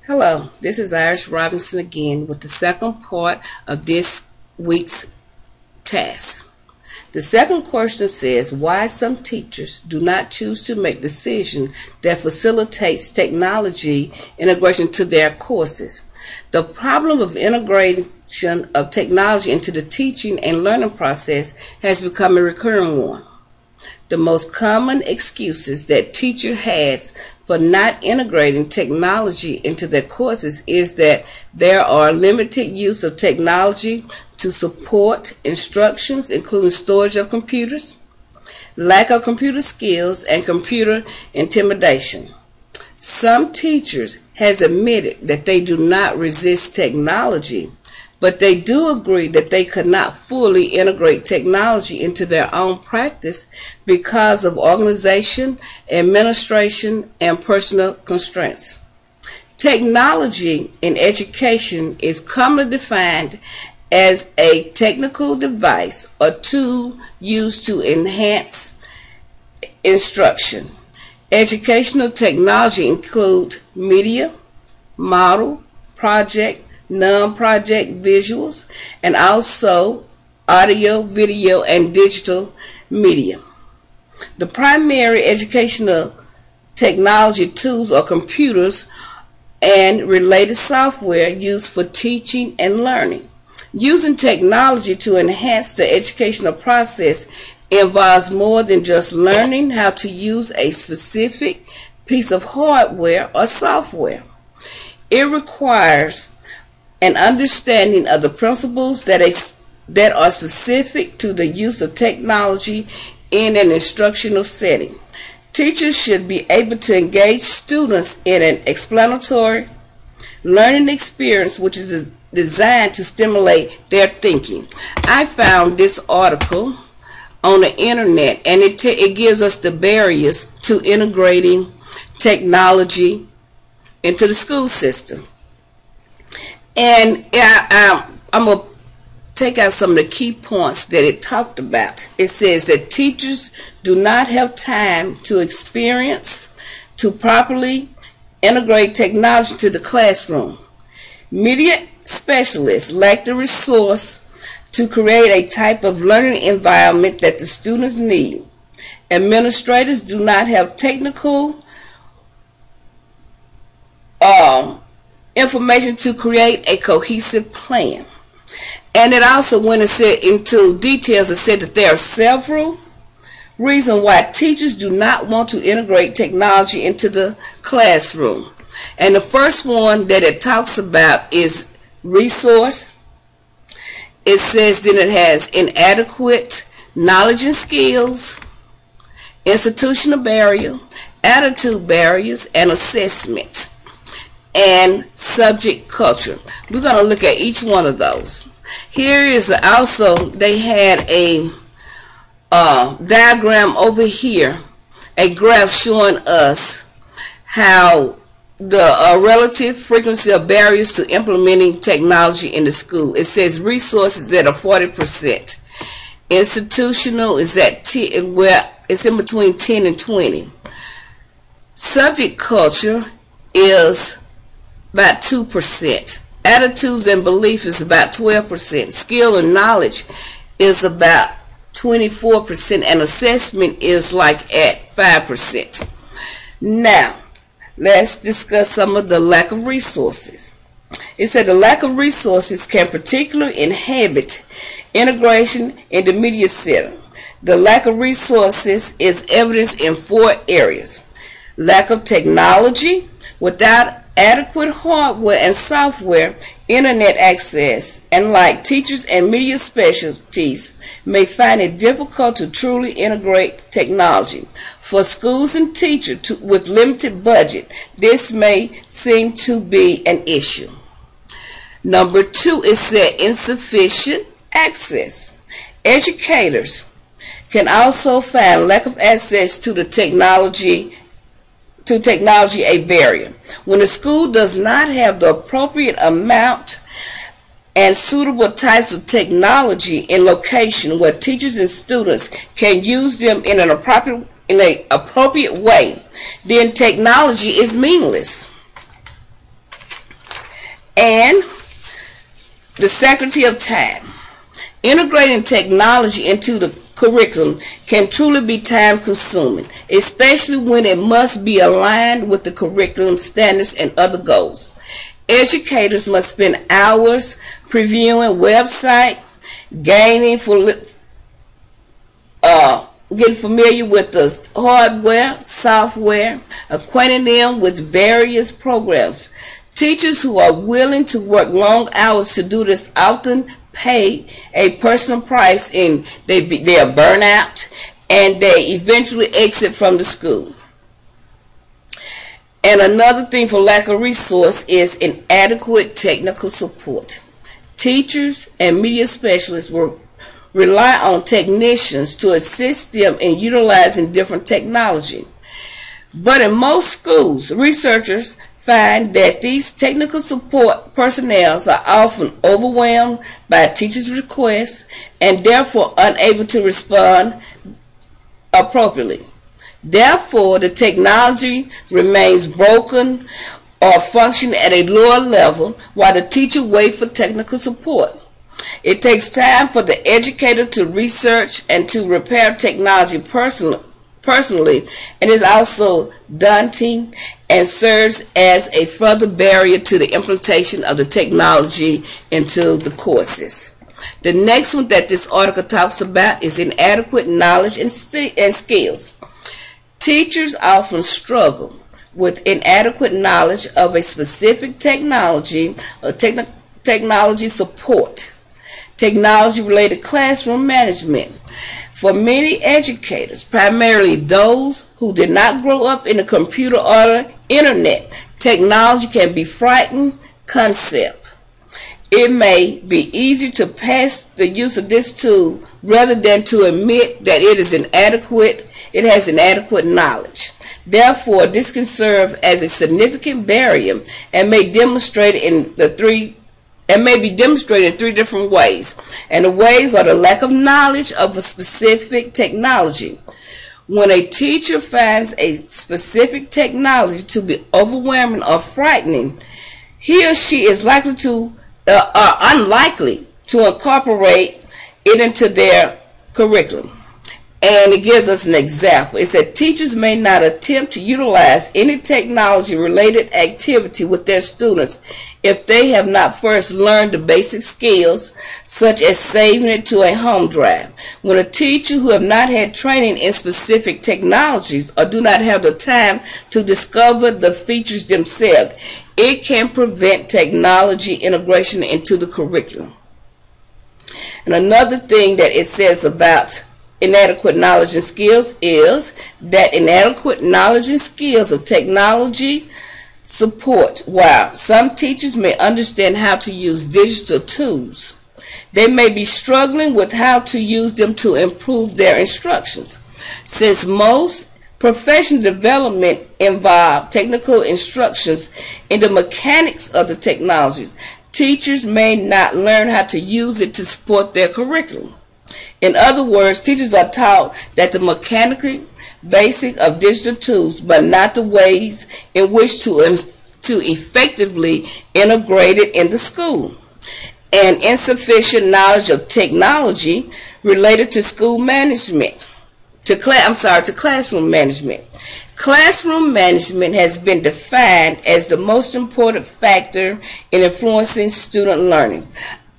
Hello, this is Iris Robinson again with the second part of this week's task. The second question says why some teachers do not choose to make decisions that facilitates technology integration to their courses. The problem of integration of technology into the teaching and learning process has become a recurring one. The most common excuses that teacher has for not integrating technology into their courses is that there are limited use of technology to support instructions, including storage of computers, lack of computer skills, and computer intimidation. Some teachers has admitted that they do not resist technology, but they do agree that they could not fully integrate technology into their own practice because of organization, administration, and personal constraints. Technology in education is commonly defined as a technical device or tool used to enhance instruction. Educational technology include media, model, project, non-project visuals, and also audio, video, and digital media. The primary educational technology tools are computers and related software used for teaching and learning. Using technology to enhance the educational process involves more than just learning how to use a specific piece of hardware or software. It requires an understanding of the principles that are specific to the use of technology in an instructional setting. Teachers should be able to engage students in an explanatory learning experience which is designed to stimulate their thinking. I found this article on the internet, and it gives us the barriers to integrating technology into the school system. And I'm going to take out some of the key points that it talked about. It says that teachers do not have time to experience to properly integrate technology to the classroom. Media specialists lack the resource to create a type of learning environment that the students need. Administrators do not have technical information to create a cohesive plan. And it also went into details and said that there are several reasons why teachers do not want to integrate technology into the classroom. And the first one that it talks about is resource. It says that it has inadequate knowledge and skills, institutional barrier, attitude barriers, and assessment, and subject culture. We're going to look at each one of those. Here is also, they had a diagram over here, a graph showing us how the relative frequency of barriers to implementing technology in the school. It says resources at a 40%. Institutional is at 10, where it's in between 10 and 20. Subject culture is about 2%. Attitudes and belief is about 12%. Skill and knowledge is about 24%, and assessment is like at 5%. Now, let's discuss some of the lack of resources. It said the lack of resources can particularly inhibit integration in the media setting. The lack of resources is evidenced in 4 areas. Lack of technology. Without adequate hardware and software, internet access, and like teachers and media specialties may find it difficult to truly integrate technology. For schools and teachers with limited budget, this may seem to be an issue. Number 2 is that insufficient access. Educators can also find lack of access to the technology a barrier. When the school does not have the appropriate amount and suitable types of technology in location where teachers and students can use them in an appropriate way, then technology is meaningless. And the scarcity of time. Integrating technology into the curriculum can truly be time consuming, especially when it must be aligned with the curriculum standards and other goals. Educators must spend hours previewing websites, getting familiar with the hardware, software, acquainting them with various programs. Teachers who are willing to work long hours to do this often pay a personal price, and they are burnt out, and they eventually exit from the school. And another thing for lack of resource is inadequate technical support. Teachers and media specialists will rely on technicians to assist them in utilizing different technology. But in most schools, researchers find that these technical support personnel are often overwhelmed by teachers' requests and therefore unable to respond appropriately. Therefore, the technology remains broken or functioning at a lower level while the teacher waits for technical support. It takes time for the educator to research and to repair technology personally, and is also daunting and serves as a further barrier to the implementation of the technology into the courses. The next one that this article talks about is inadequate knowledge and skills. Teachers often struggle with inadequate knowledge of a specific technology or technology support, technology-related classroom management. For many educators, primarily those who did not grow up in the computer or internet, technology can be a frightening concept. It may be easier to pass the use of this tool rather than to admit that it has inadequate knowledge. Therefore, this can serve as a significant barrier and may be demonstrated in three different ways. And the ways are the lack of knowledge of a specific technology. When a teacher finds a specific technology to be overwhelming or frightening, he or she is unlikely to incorporate it into their curriculum. And it gives us an example. It said teachers may not attempt to utilize any technology-related activity with their students if they have not first learned the basic skills, such as saving it to a home drive. When a teacher who have not had training in specific technologies or do not have the time to discover the features themselves, it can prevent technology integration into the curriculum. And another thing that it says about inadequate knowledge and skills is that inadequate knowledge and skills of technology support. While some teachers may understand how to use digital tools, they may be struggling with how to use them to improve their instructions. Since most professional development involve technical instructions in the mechanics of the technology, teachers may not learn how to use it to support their curriculum. In other words, teachers are taught that the mechanical basic of digital tools, but not the ways in which to effectively integrate it in the school. And insufficient knowledge of technology related to school management, to classroom management. Classroom management has been defined as the most important factor in influencing student learning.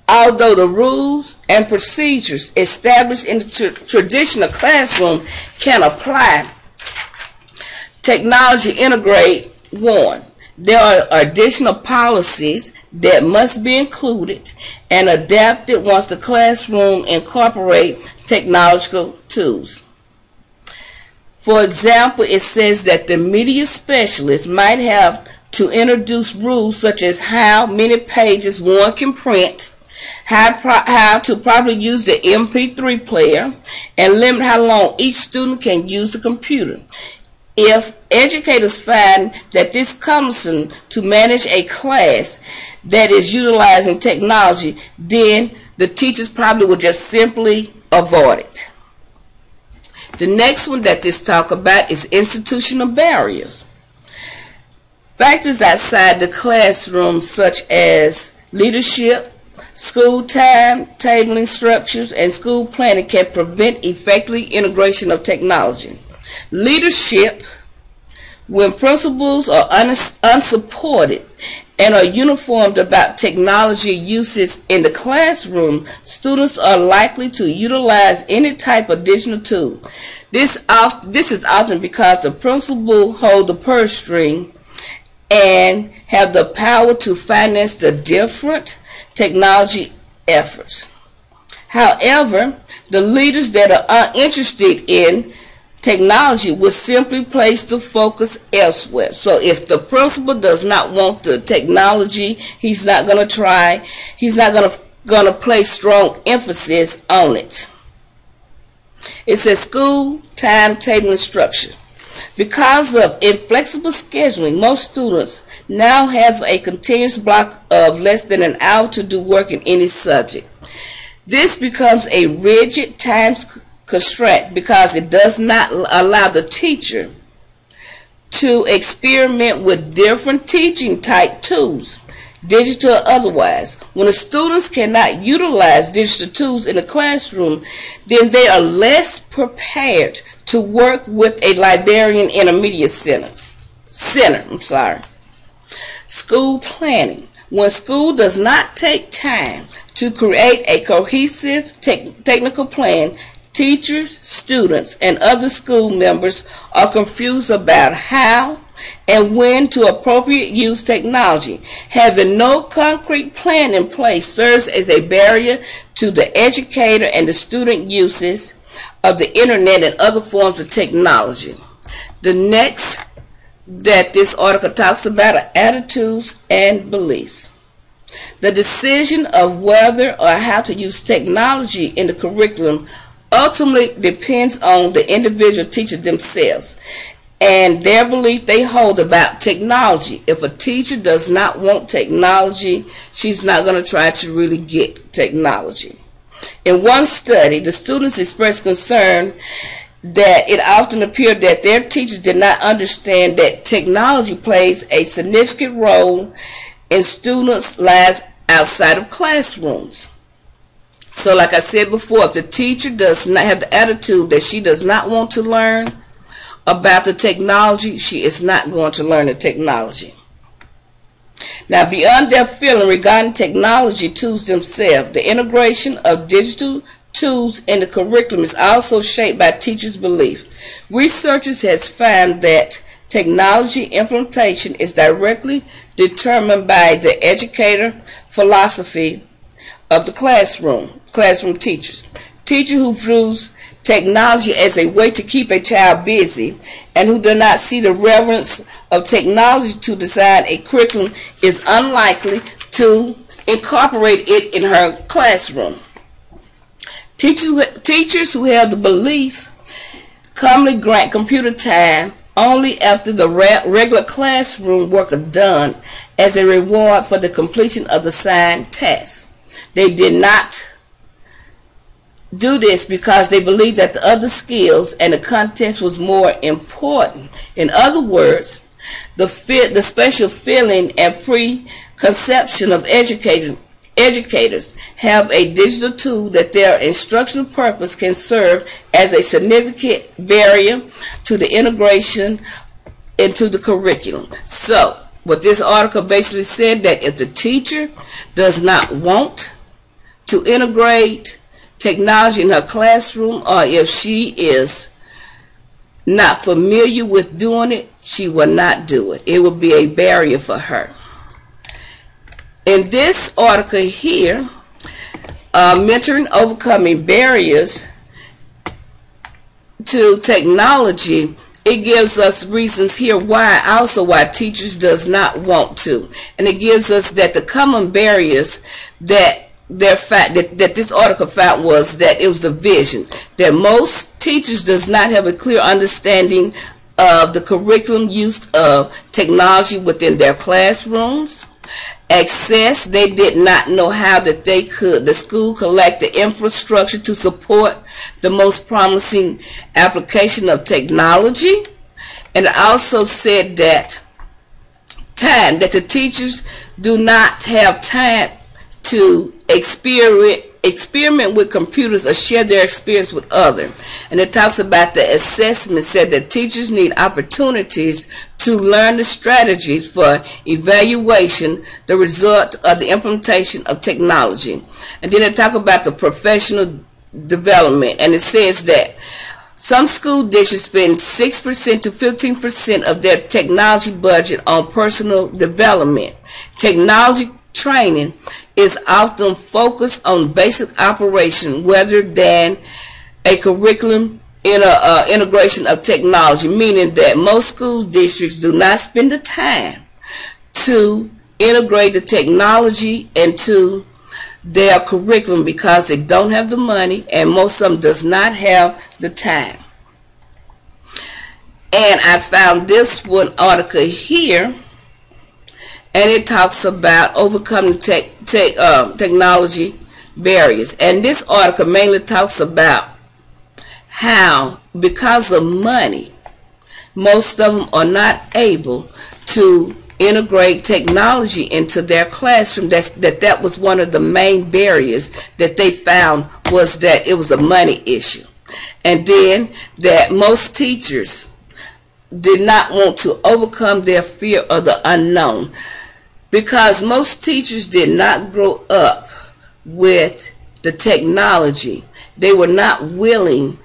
Although the rules and procedures established in the traditional classroom can apply, technology integrate one. There are additional policies that must be included and adapted once the classroom incorporate technological tools. For example, it says that the media specialist might have to introduce rules such as how many pages one can print, how to properly use the MP3 player, and limit how long each student can use the computer. If educators find that this is cumbersome to manage a class that is utilizing technology, then the teachers probably will just simply avoid it. The next one that this talk about is institutional barriers. Factors outside the classroom such as leadership, school time, tabling structures, and school planning can prevent effective integration of technology. Leadership: when principals are unsupported and are uniformed about technology uses in the classroom, students are likely to utilize any type of digital tool. This is often because the principal holds the purse string and have the power to finance the different technology efforts. However, the leaders that are uninterested in technology will simply place the focus elsewhere. So if the principal does not want the technology, he's not going to try. He's not going to place strong emphasis on it. It says school timetable and structure. Because of inflexible scheduling, most students now have a continuous block of less than an hour to do work in any subject. This becomes a rigid time constraint because it does not allow the teacher to experiment with different teaching type tools, digital or otherwise. When the students cannot utilize digital tools in the classroom, then they are less prepared to work with a librarian intermediate center. School planning. When school does not take time to create a cohesive technical plan, teachers, students, and other school members are confused about how and when to appropriately use technology. Having no concrete plan in place serves as a barrier to the educator and the student uses of the internet and other forms of technology. The next that this article talks about are attitudes and beliefs. The decision of whether or how to use technology in the curriculum ultimately depends on the individual teacher themselves and their belief they hold about technology. If a teacher does not want technology, she's not going to try to really get technology. In one study, the students expressed concern that it often appeared that their teachers did not understand that technology plays a significant role in students' lives outside of classrooms. So like I said before, if the teacher does not have the attitude that she does not want to learn about the technology, she is not going to learn the technology. Now, beyond their feeling regarding technology tools themselves, the integration of digital tools in the curriculum is also shaped by teachers' belief. Researchers have found that technology implementation is directly determined by the educator philosophy of the classroom teachers. Teachers who views technology as a way to keep a child busy and who do not see the relevance of technology to design a curriculum is unlikely to incorporate it in her classroom. Teachers who have the belief commonly grant computer time only after the regular classroom work is done as a reward for the completion of the assigned task. They did not do this because they believed that the other skills and the contents was more important. In other words, the special feeling and preconception of educators have a digital tool that their instructional purpose can serve as a significant barrier to the integration into the curriculum. So, what this article basically said, that if the teacher does not want to integrate technology in her classroom, or if she is not familiar with doing it, she will not do it. It will be a barrier for her. In this article here, mentoring overcoming barriers to technology, it gives us reasons here why teachers does not want to, and it gives us that the common barriers that this article found was that it was the vision that most teachers does not have a clear understanding of the curriculum use of technology within their classrooms. Access, they did not know how that the school could lack the infrastructure to support the most promising application of technology. And it also said that time, that the teachers do not have time to experiment with computers or share their experience with others. And it talks about the assessment, said that teachers need opportunities to learn the strategies for evaluation, the result of the implementation of technology. And then it talks about the professional development, and it says that some school districts spend 6% to 15% of their technology budget on personal development. Technology training is often focused on basic operation rather than a curriculum integration of technology, meaning that most school districts do not spend the time to integrate the technology into their curriculum because they don't have the money, and most of them does not have the time. And I found this one article here, and it talks about overcoming technology barriers. And this article mainly talks about how, because of money, most of them are not able to integrate technology into their classroom. That was one of the main barriers that they found, was that it was a money issue. And then that most teachers did not want to overcome their fear of the unknown, because most teachers did not grow up with the technology. They were not willing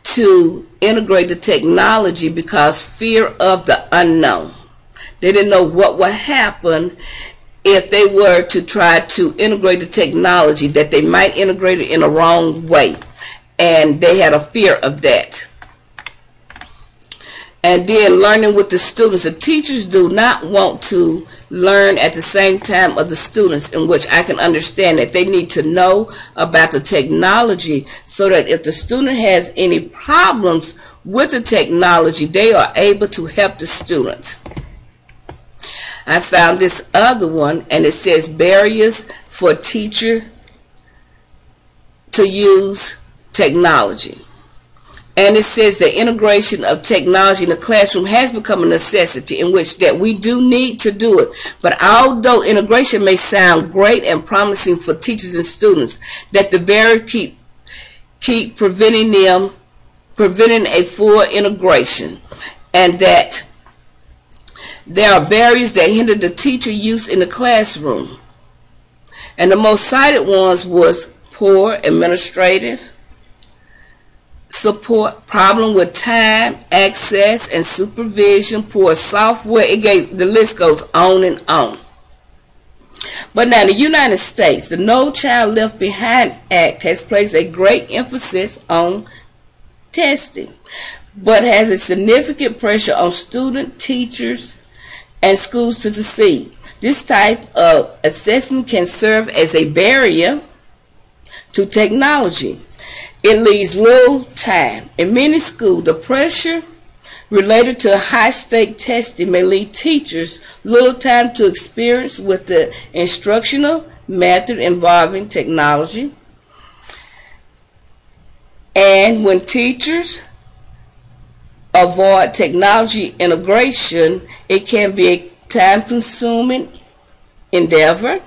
to integrate the technology because fear of the unknown. They didn't know what would happen if they were to try to integrate the technology, that they might integrate it in a wrong way, and they had a fear of that. And then learning with the students. The teachers do not want to learn at the same time of the students, in which I can understand that they need to know about the technology so that if the student has any problems with the technology, they are able to help the student. I found this other one, and it says barriers for teacher to use technology. And it says the integration of technology in the classroom has become a necessity, in which that we do need to do it. But although integration may sound great and promising for teachers and students, that the barrier keep preventing a full integration, and that there are barriers that hinder the teacher use in the classroom. And the most cited ones was poor administrative support, problem with time, access, and supervision, poor software. The list goes on and on. But now in the United States, the No Child Left Behind Act has placed a great emphasis on testing, but has a significant pressure on student, teachers, and schools to succeed. This type of assessment can serve as a barrier to technology. It leaves little time. In many schools, the pressure related to high-stake testing may leave teachers little time to experience with the instructional method involving technology. And when teachers avoid technology integration, it can be a time-consuming endeavor,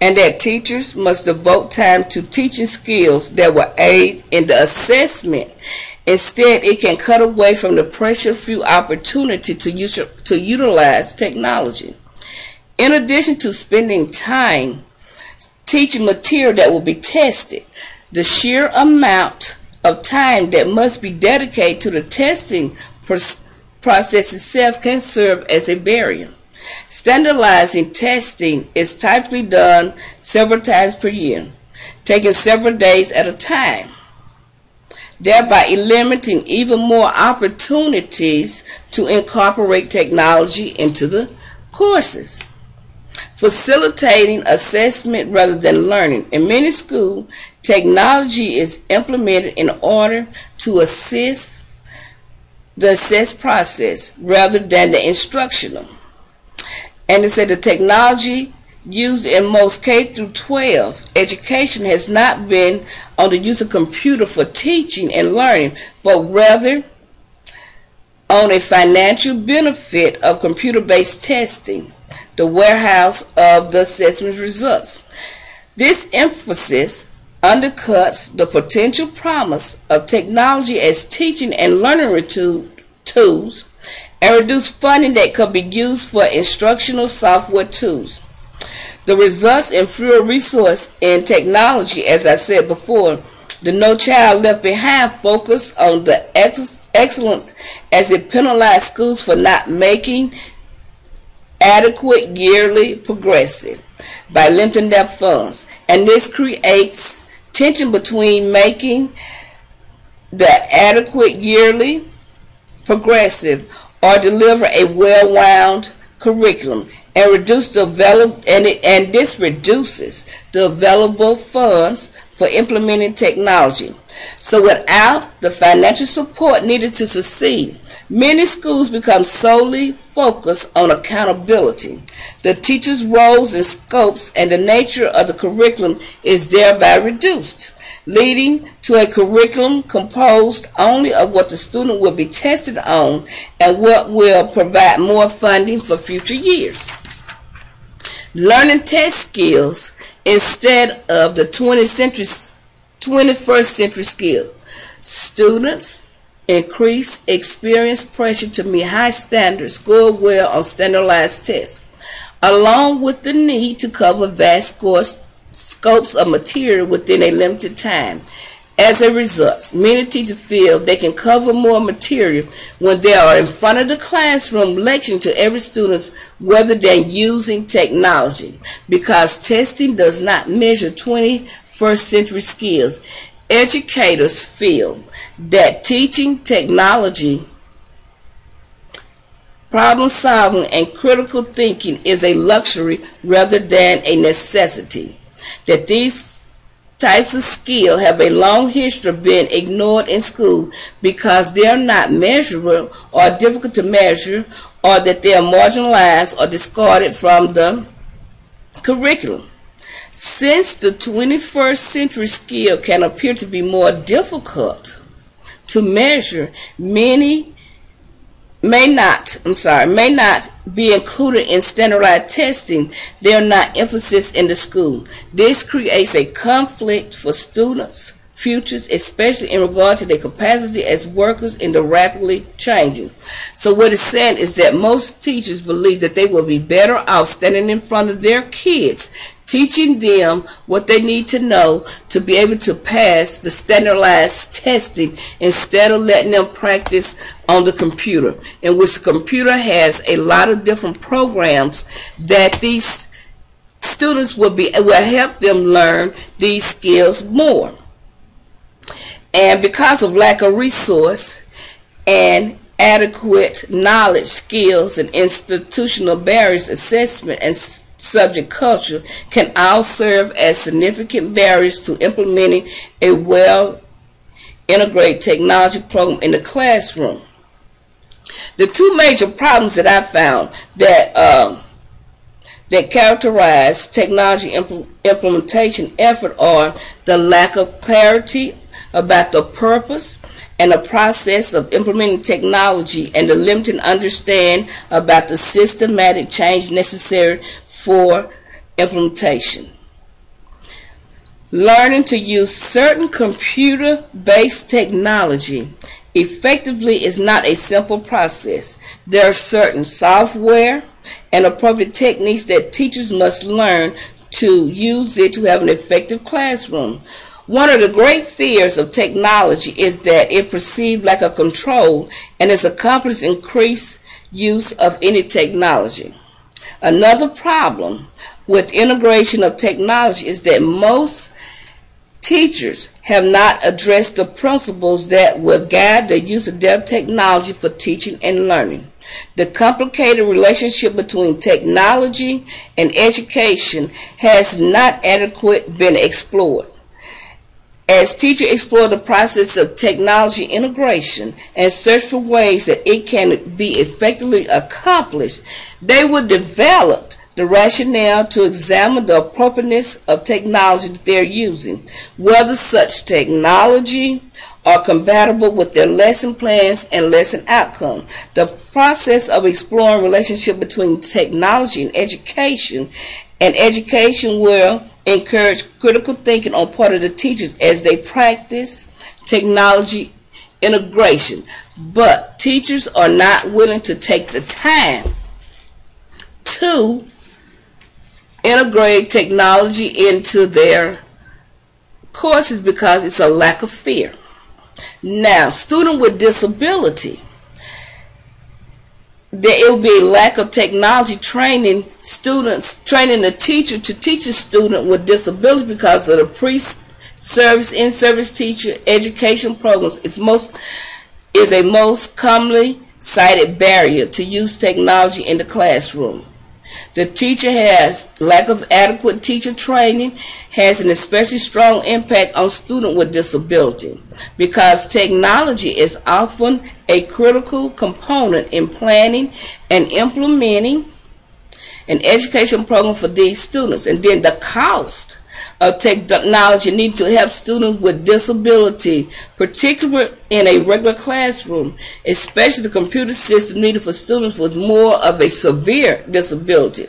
and that teachers must devote time to teaching skills that will aid in the assessment. Instead, it can cut away from the pressure-free opportunity to utilize technology. In addition to spending time teaching material that will be tested, the sheer amount of time that must be dedicated to the testing process itself can serve as a barrier. Standardizing testing is typically done several times per year, taking several days at a time, thereby eliminating even more opportunities to incorporate technology into the courses. Facilitating assessment rather than learning. In many schools, technology is implemented in order to assist the assess process rather than the instructional. And it said the technology used in most K through 12 education has not been on the use of computer for teaching and learning, but rather on a financial benefit of computer-based testing. the warehouse of the assessment results. This emphasis undercuts the potential promise of technology as teaching and learning tools and reduce funding that could be used for instructional software tools. The results in fewer resources in technology, as I said before, the No Child Left Behind focus on the excellence as it penalized schools for not making adequate yearly progressive by limiting their funds. And this creates tension between making the adequate yearly progressive or deliver a well-rounded curriculum and reduce the this reduces the available funds for implementing technology. So without the financial support needed to succeed, many schools become solely focused on accountability. The teachers' roles and scopes and the nature of the curriculum is thereby reduced, leading to a curriculum composed only of what the student will be tested on and what will provide more funding for future years. Learning test skills instead of the 21st century skill. Students increase experience pressure to meet high standards, score well on standardized tests, along with the need to cover vast scopes of material within a limited time. As a result, many teachers feel they can cover more material when they are in front of the classroom lecturing to every student rather than using technology. Because testing does not measure 21st century skills, educators feel that teaching technology, problem solving, and critical thinking is a luxury rather than a necessity. That these types of skill have a long history of being ignored in school because they are not measurable or difficult to measure, or that they are marginalized or discarded from the curriculum. Since the 21st century skill can appear to be more difficult to measure, many may not be included in standardized testing. They are not emphasis in the school. This creates a conflict for students' futures, especially in regard to their capacity as workers in the rapidly changing. So what it's saying is that most teachers believe that they will be better off standing in front of their kids, teaching them what they need to know to be able to pass the standardized testing instead of letting them practice on the computer, in which the computer has a lot of different programs that these students will help them learn these skills more. And because of lack of resource and adequate knowledge, skills, and institutional barriers, assessment and subject culture can all serve as significant barriers to implementing a well-integrated technology program in the classroom. The two major problems that I found that characterize technology implementation effort are the lack of clarity about the purpose and the process of implementing technology and the limited understanding about the systematic change necessary for implementation. Learning to use certain computer-based technology effectively is not a simple process. There are certain software and appropriate techniques that teachers must learn to use it to have an effective classroom. One of the great fears of technology is that it perceived like a control and is accomplished increased use of any technology. Another problem with integration of technology is that most teachers have not addressed the principles that will guide the use of their technology for teaching and learning. The complicated relationship between technology and education has not adequately been explored. As teachers explore the process of technology integration and search for ways that it can be effectively accomplished, they will develop the rationale to examine the appropriateness of technology that they're using, whether such technology are compatible with their lesson plans and lesson outcome. The process of exploring relationship between technology and education will encourage critical thinking on part of the teachers as they practice technology integration. But teachers are not willing to take the time to integrate technology into their courses because it's a lack of fear. Now, student with disability, there will be a lack of technology training the teacher to teach a student with disability because of the pre-service, in-service teacher education programs. Is a most commonly cited barrier to use technology in the classroom. The teacher has lack of adequate teacher training has an especially strong impact on students with disability because technology is often a critical component in planning and implementing an education program for these students. And then the cost of technology need to help students with disability, particularly in a regular classroom, especially the computer system needed for students with more of a severe disability.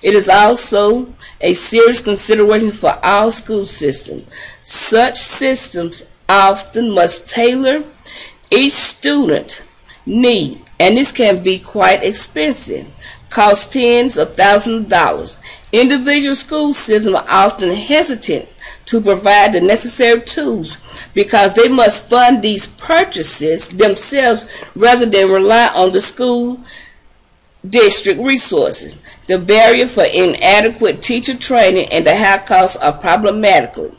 It is also a serious consideration for our school system. Such systems often must tailor each student need, and this can be quite expensive, cost tens of thousands of dollars. Individual school systems are often hesitant to provide the necessary tools because they must fund these purchases themselves rather than rely on the school district resources. The barrier for inadequate teacher training and the high costs are problematic,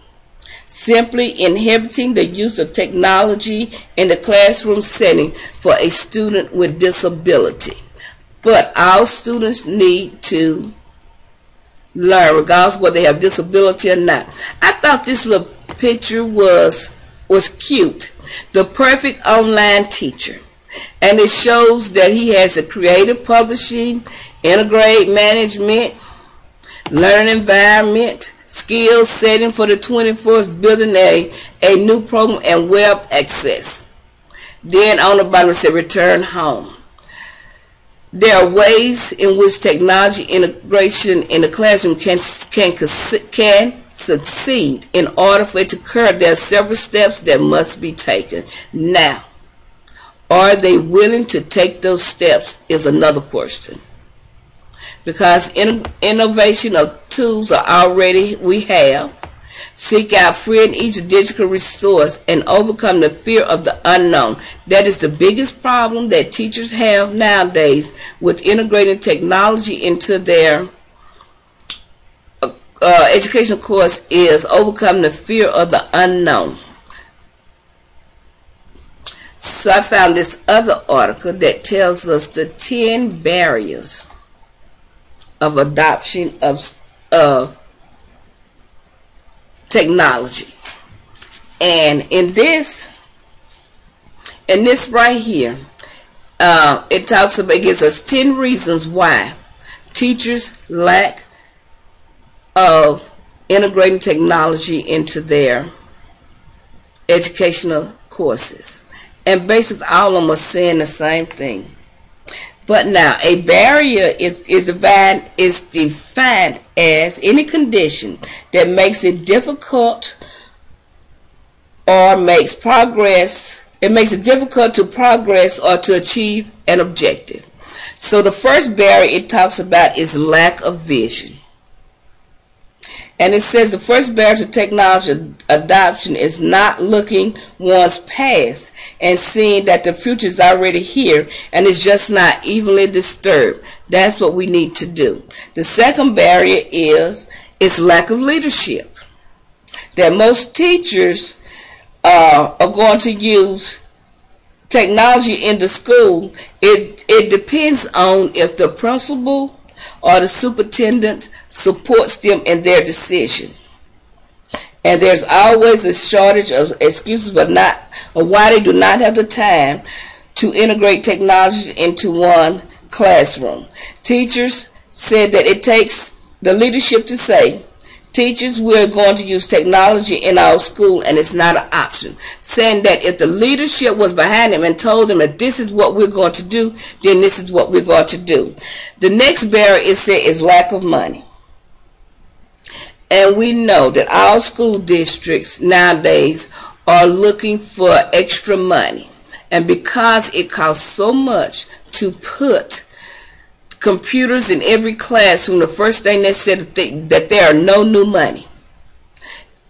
simply inhibiting the use of technology in the classroom setting for a student with disability. But all students need to learn, regardless of whether they have disability or not. I thought this little picture was cute. The perfect online teacher. And it shows that he has a creative publishing, integrated management, learning environment, skills setting for the 21st, building a new program and web access. Then on the bottom it says return home. There are ways in which technology integration in the classroom can succeed. In order for it to occur, there are several steps that must be taken. Now, are they willing to take those steps is another question. Because innovation of tools are already we have. Seek out free and easy digital resource and overcome the fear of the unknown. That is the biggest problem that teachers have nowadays with integrating technology into their education course is overcome the fear of the unknown. So I found this other article that tells us the 10 barriers of adoption of technology. And in this right here, it talks about, it gives us 10 reasons why teachers lack of integrating technology into their educational courses. And basically all of them are saying the same thing. But now, a barrier is defined as any condition that makes it difficult or makes progress. It makes it difficult to progress or to achieve an objective. So the first barrier it talks about is lack of vision. And it says the first barrier to technology adoption is not looking one's past and seeing that the future is already here and it's just not evenly disturbed. That's what we need to do. The second barrier is lack of leadership. That most teachers are going to use technology in the school. It depends on if the principal or the superintendent supports them in their decision. And there's always a shortage of excuses for why they do not have the time to integrate technology into one classroom. Teachers said that it takes the leadership to say, teachers, we're going to use technology in our school and it's not an option. Saying that if the leadership was behind them and told them that this is what we're going to do, then this is what we're going to do. The next barrier is lack of money. And we know that all school districts nowadays are looking for extra money. And because it costs so much to put computers in every classroom, the first thing they said that there are no new money.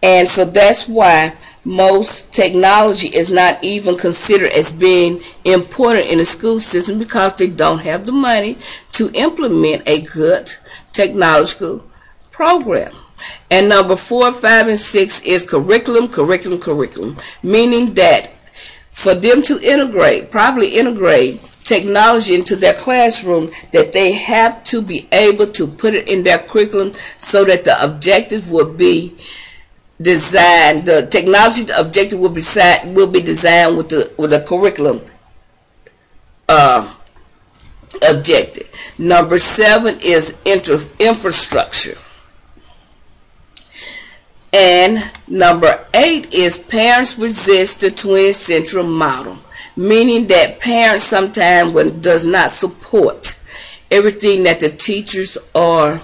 And so that's why most technology is not even considered as being important in the school system, because they don't have the money to implement a good technological program. And number 4, 5, and 6 is curriculum, meaning that for them to properly integrate technology into their classroom, that they have to be able to put it in their curriculum so that the objective will be designed, the technology the objective will be designed with the curriculum objective. Number 7 is infrastructure. And number 8 is parents resist the 20th century model, meaning that parents sometimes does not support everything that the teachers are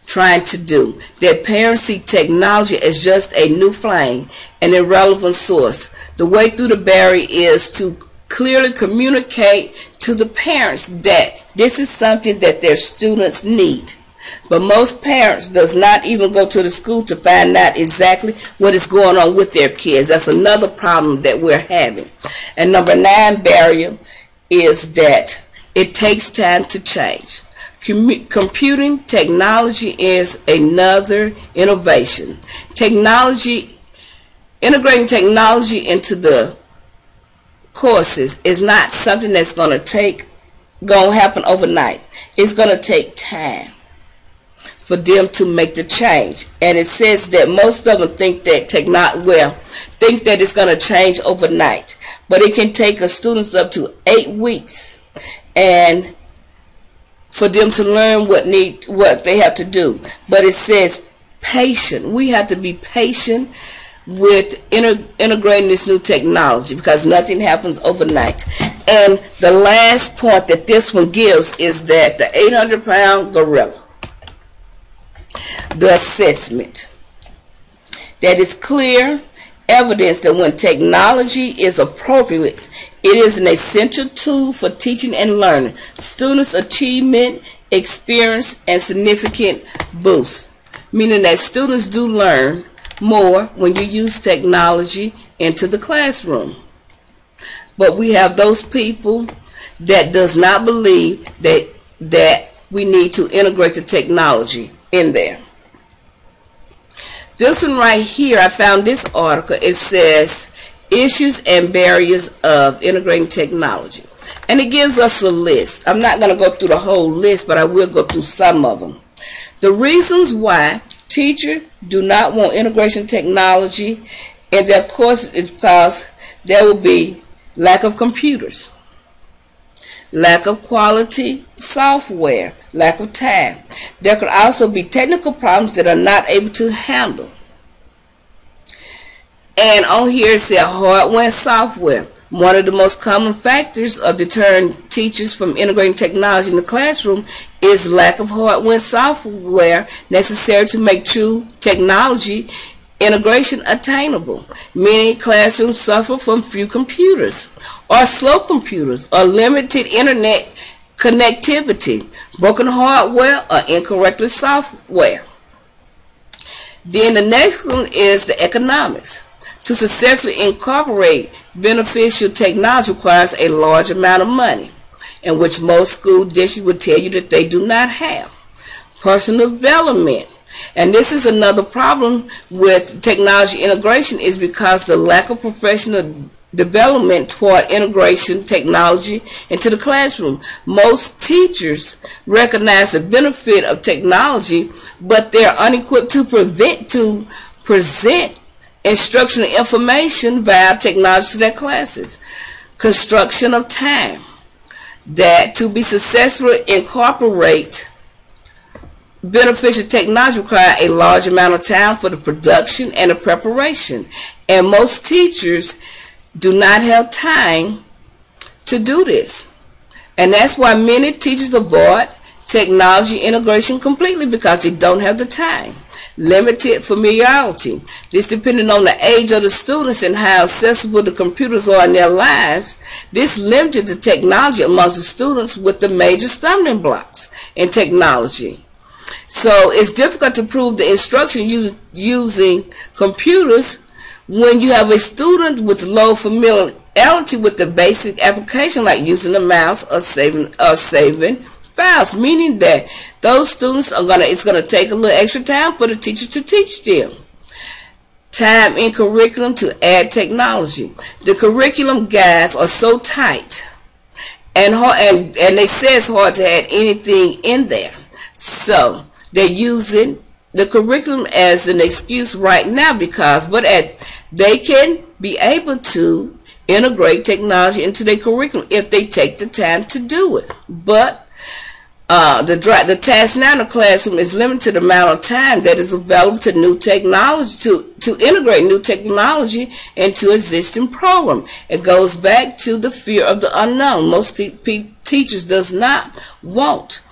trying to do. That parents see technology as just a new flame, an irrelevant source. The way through the barrier is to clearly communicate to the parents that this is something that their students need. But most parents does not even go to the school to find out exactly what is going on with their kids. That's another problem that we're having. And number 9 barrier is that it takes time to change. Computing technology is another innovation. Integrating technology into the courses is not something that's going to happen overnight. It's going to take time for them to make the change. And it says that most of them think that it's going to change overnight, but it can take students up to 8 weeks and for them to learn what they have to do. But it says patient. We have to be patient with integrating this new technology, because nothing happens overnight. And the last point that this one gives is that the 800-pound gorilla, the assessment, that is clear evidence that when technology is appropriate, it is an essential tool for teaching and learning. Students' achievement, experience, and significant boost, meaning that students do learn more when you use technology into the classroom. But we have those people that does not believe that we need to integrate the technology in there. This one right here, I found this article. It says issues and barriers of integrating technology, and it gives us a list. I'm not going to go through the whole list, but I will go through some of them. The reasons why teachers do not want integration technology in their courses is because there will be lack of computers, lack of quality software, lack of time. There could also be technical problems that are not able to handle. And on here it says hardware and software. One of the most common factors of deterring teachers from integrating technology in the classroom is lack of hardware and software necessary to make true technology integration attainable. Many classrooms suffer from few computers, or slow computers, or limited internet connectivity, broken hardware, or incorrect software. Then the next one is the economics. To successfully incorporate beneficial technology requires a large amount of money, in which most school districts will tell you that they do not have. Personal development. And this is another problem with technology integration, is because the lack of professional development toward integration technology into the classroom. Most teachers recognize the benefit of technology, but they're unequipped to present instructional information via technology to their classes. Construction of time. That to be successfully incorporate beneficial technology require a large amount of time for the production and the preparation, and most teachers do not have time to do this, and that's why many teachers avoid technology integration completely, because they don't have the time. Limited familiarity. This depending on the age of the students and how accessible the computers are in their lives. This limited the technology amongst the students with the major stumbling blocks in technology. So it's difficult to prove the instruction using computers when you have a student with low familiarity with the basic application, like using a mouse or saving files, meaning that those students it's gonna take a little extra time for the teacher to teach them. Time in curriculum to add technology. The curriculum guides are so tight and they say it's hard to add anything in there. So they're using the curriculum as an excuse right now, they can be able to integrate technology into their curriculum if they take the time to do it. But the task now in the classroom is limited to the amount of time that is available to new technology, to integrate new technology into existing program. It goes back to the fear of the unknown. Most teachers does not want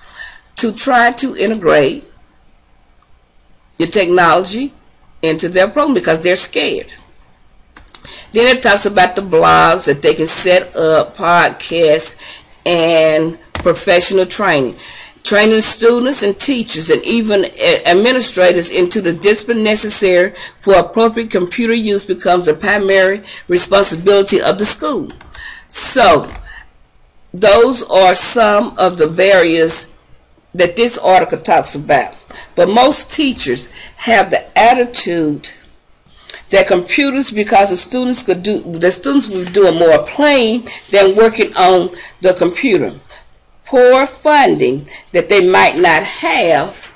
to try to integrate the technology into their program because they're scared. Then it talks about the blogs that they can set up, podcasts, and professional training. Training students and teachers and even administrators into the discipline necessary for appropriate computer use becomes a primary responsibility of the school. So those are some of the barriers that this article talks about. But most teachers have the attitude that computers, because the students will do it more playing than working on the computer. Poor funding, that they might not have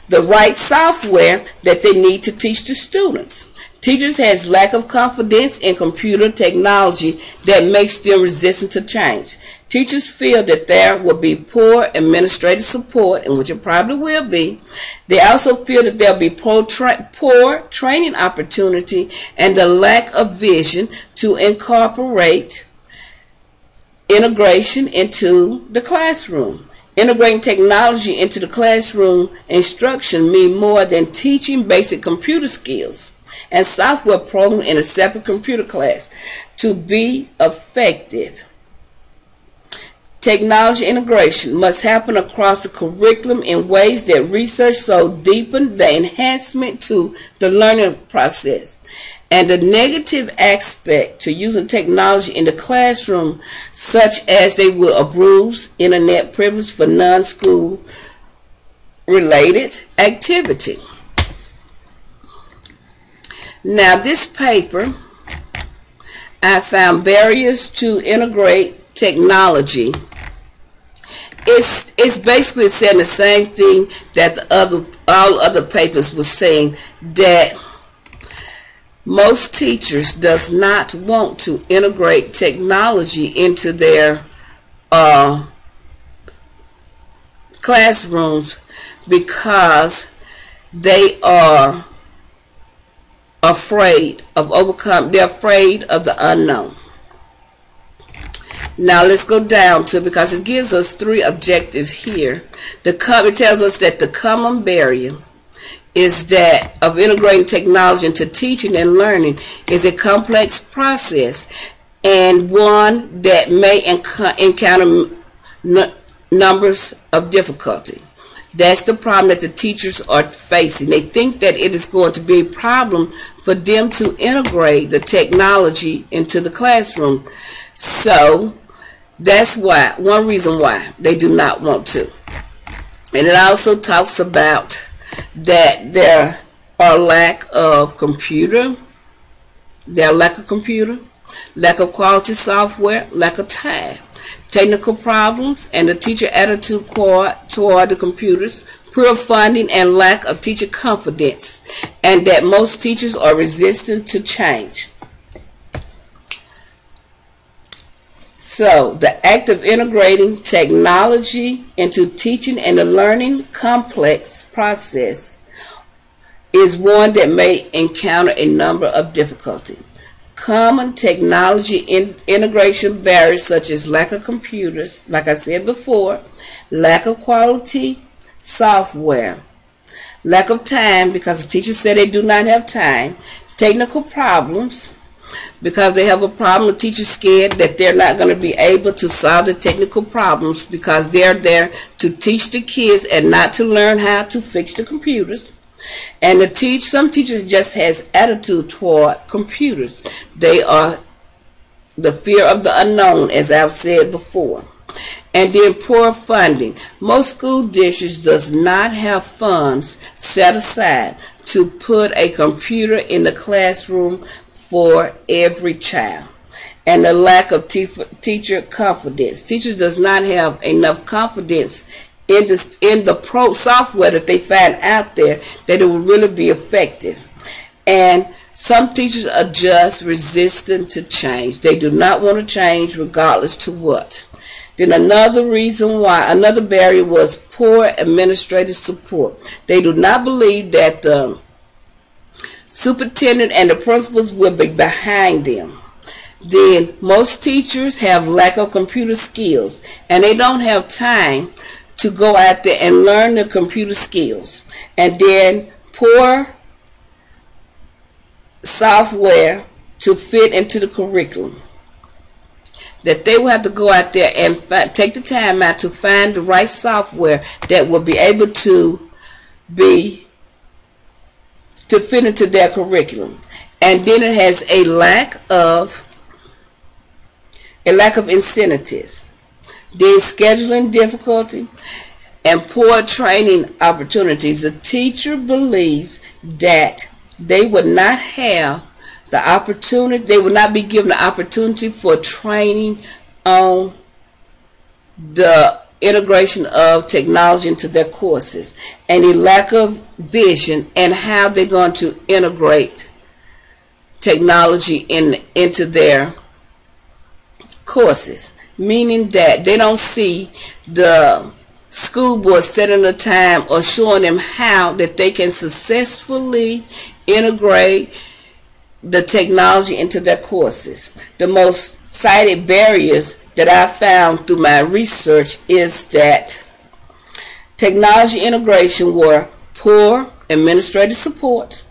the right software that they need to teach the students. Teachers has lack of confidence in computer technology that makes them resistant to change. Teachers feel that there will be poor administrative support, and which it probably will be. They also feel that there will be poor training opportunity and the lack of vision to incorporate integration into the classroom. Integrating technology into the classroom instruction means more than teaching basic computer skills and software program in a separate computer class. To be effective, technology integration must happen across the curriculum in ways that research so deepen the enhancement to the learning process. And the negative aspect to using technology in the classroom, such as they will abuse internet privilege for non-school related activity. Now this paper, I found barriers to integrate technology. It's basically saying the same thing that all other papers were saying, that most teachers does not want to integrate technology into their classrooms because they are afraid of they're afraid of the unknown. Now let's go down to, because it gives us 3 objectives here. It tells us that the common barrier is that of integrating technology into teaching and learning is a complex process, and one that may encounter numbers of difficulty. That's the problem that the teachers are facing. They think that it is going to be a problem for them to integrate the technology into the classroom. So that's one reason why they do not want to. And it also talks about that there are lack of computer, lack of quality software, lack of time, technical problems, and the teacher attitude toward the computers, poor funding, and lack of teacher confidence, and that most teachers are resistant to change. So, the act of integrating technology into teaching and the learning complex process is one that may encounter a number of difficulties. Common technology integration barriers such as lack of computers, like I said before, lack of quality software, lack of time because the teachers say they do not have time, technical problems because they have a problem, the teacher's scared that they're not going to be able to solve the technical problems because they're there to teach the kids and not to learn how to fix the computers. And some teachers just has attitude toward computers. They are the fear of the unknown, as I've said before. And then poor funding. Most school districts does not have funds set aside to put a computer in the classroom for every child. And the lack of teacher confidence. Teachers does not have enough confidence in the pro software that they find out there that it will really be effective. And some teachers are just resistant to change. They do not want to change regardless to what. Then another barrier was poor administrative support. They do not believe that the superintendent and the principals will be behind them. Then most teachers have lack of computer skills and they don't have time to go out there and learn the computer skills. And then poor software to fit into the curriculum. That they will have to go out there and take the time out to find the right software that will be able to fit into their curriculum. And then it has a lack of incentives. Then scheduling difficulty and poor training opportunities. The teacher believes that they would not have the opportunity, they would not be given the opportunity for training on the integration of technology into their courses, and a lack of vision and how they're going to integrate technology into their courses, meaning that they don't see the school board setting the time or showing them how that they can successfully integrate the technology into their courses. The most cited barriers that I found through my research is that technology integration were poor administrative support,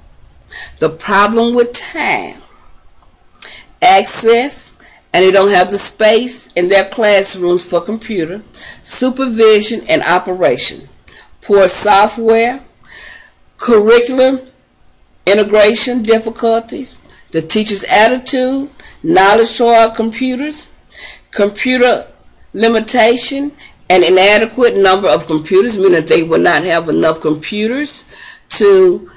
the problem with time, access, and they don't have the space in their classrooms for computer, supervision and operation, poor software, curriculum integration difficulties, the teacher's attitude, knowledge toward computers, computer limitation, an inadequate number of computers, meaning that they will not have enough computers to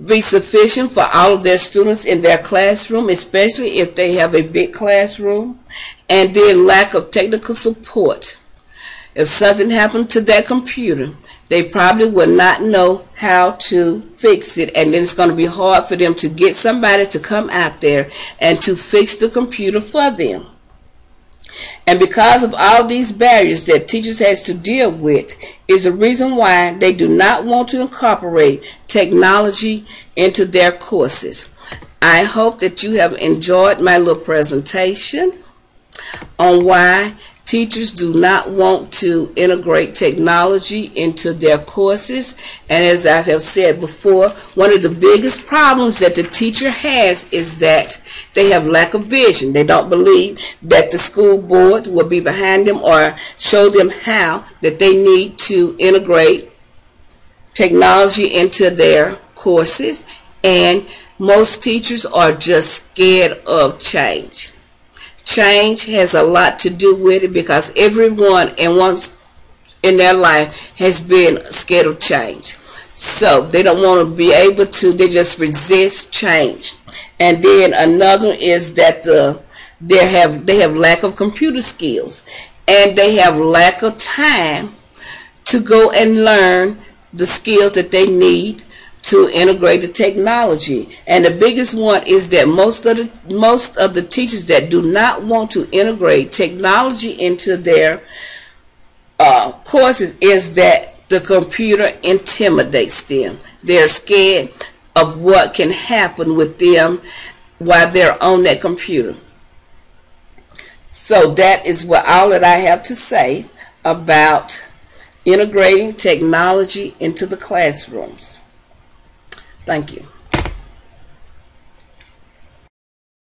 be sufficient for all of their students in their classroom, especially if they have a big classroom, and then lack of technical support. If something happened to that computer, they probably would not know how to fix it, and then it's going to be hard for them to get somebody to come out there and to fix the computer for them. And because of all these barriers that teachers has to deal with is the reason why they do not want to incorporate technology into their courses. I hope that you have enjoyed my little presentation on why teachers do not want to integrate technology into their courses. And as I have said before, one of the biggest problems that the teacher has is that they have lack of vision. They don't believe that the school board will be behind them or show them how that they need to integrate technology into their courses. And most teachers are just scared of change. Change has a lot to do with it because everyone once in their life has been scared of change. So they don't want to be able to, they just resist change. And then another is that they have lack of computer skills, and they have lack of time to go and learn the skills that they need to integrate the technology. And the biggest one is that most of the teachers that do not want to integrate technology into their courses is that the computer intimidates them. They're scared of what can happen with them while they're on that computer. So that is all that I have to say about integrating technology into the classrooms. Thank you.